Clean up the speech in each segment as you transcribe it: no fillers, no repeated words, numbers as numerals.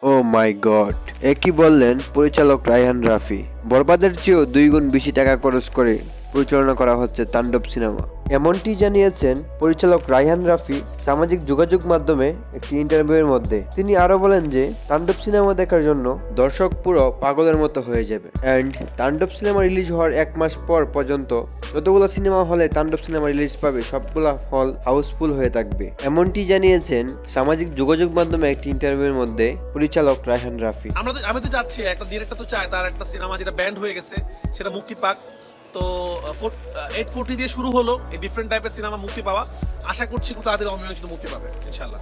ও মাই god! এ কি বললেন পরিচালক রায়হান রাফি? বরবাদের চেয়েও 2 গুণ বেশি টাকা খরচ করে পরিচালনা করা হচ্ছে তাণ্ডব সিনেমা। এমনটি জানিয়েছেন পরিচালক রায়হান রাফি সামাজিক যোগাযোগ মাধ্যমে একটি ইন্টারভিউয়ের মধ্যে। তিনি আরো বলেন যে তাণ্ডব সিনেমা দেখার জন্য দর্শক পুরো পাগলের মতো হয়ে যাবে। অ্যান্ড তাণ্ডব সিনেমা রিলিজ হওয়ার 1 মাস পর পর্যন্ত যতগুলো সিনেমা হলে তাণ্ডব সিনেমা রিলিজ পাবে সবগুলা হল হাউসফুল হয়ে থাকবে। এমনটি জানিয়েছেন সামাজিক যোগাযোগ মাধ্যমে একটি ইন্টারভিউয়ের মধ্যে পরিচালক রায়হান রাফি। আমি তো যাচ্ছি, একটা ডিরেক্টর তো চায় তার একটা সিনেমা যেটা ব্যান্ড হয়ে গেছে সেটা মুক্তি পাক। তো 840 দিয়ে শুরু হলো এই ডিফারেন্ট টাইপের সিনেমা মুক্তি পাওয়া। আশা করছি খুব তাড়াতাড়ি অমীমাংসিত মুক্তি পাবে ইনশাল্লাহ।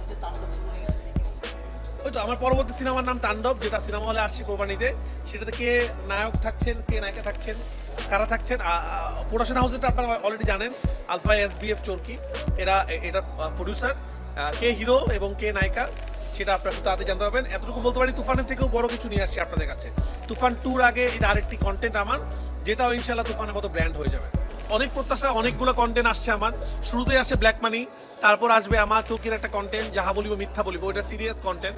ওই তো আমার পরবর্তী সিনেমার নাম তাণ্ডব, যেটা সিনেমা হলে আসছে কোরবানিতে। সেটাতে কে নায়ক থাকছেন, কে নায়িকা থাকছেন, কারা থাকছেন, প্রোডাকশন হাউস যেটা আপনারা অলরেডি জানেন, আলফা SBF চরকি, এটা প্রডিউসার। কে হিরো এবং কে নায়িকা সেটা আপনারা খুব তাড়াতাড়ি জানতে পারবেন। এতটুকু বলতে পারি তুফানের থেকেও বড় কিছু নিয়ে আসছি আপনাদের কাছে। তুফান 2-র আগে এটা আরেকটি কন্টেন্ট আমার, যেটাও ইনশাল্লাহ তুফানের মতো ব্র্যান্ড হয়ে যাবে। অনেক প্রত্যাশা, অনেকগুলো কন্টেন্ট আসছে আমার। শুরুতেই আসছে ব্ল্যাক মানি, তারপর আসবে আমার চোখের একটা কন্টেন্ট, যাহা বলিব মিথ্যা বলিব, এটা সিরিয়াস কন্টেন্ট।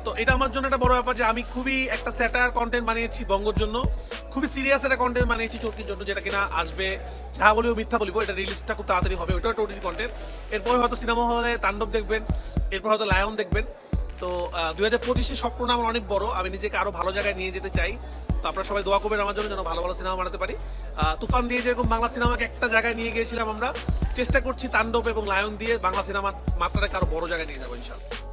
তো এটা আমার জন্য একটা বড় ব্যাপার যে আমি খুবই একটা স্যাটায়ার কন্টেন্ট বানিয়েছি বঙ্গর জন্য, খুবই সিরিয়াস একটা কন্টেন্ট বানিয়েছি চোখের জন্য, যেটা কিনা আসবে যাহা বলিব মিথ্যা বলিব। এটা রিলিজটা খুব তাড়াতাড়ি হবে, ওইটাও টোটালি কন্টেন্ট। এরপরে হয়তো সিনেমা হলে তাণ্ডব দেখবেন, এরপর হয়তো লায়ন দেখবেন। তো 2025-এর স্বপ্নটা আমার অনেক বড়, আমি নিজেকে আরো ভালো জায়গায় নিয়ে যেতে চাই। তো আপনারা সবাই দোয়া করবেন আমার জন্য, যেন ভালো ভালো সিনেমা বানাতে পারি। তুফান দিয়ে যেরকম বাংলা সিনেমাকে একটা জায়গায় নিয়ে গিয়েছিলাম আমরা, চেষ্টা করছি তাণ্ডব এবং লায়ন দিয়ে বাংলা সিনেমার মাত্রাটাকে আরো বড় জায়গায় নিয়ে যাবো ইনশাল্লাহ।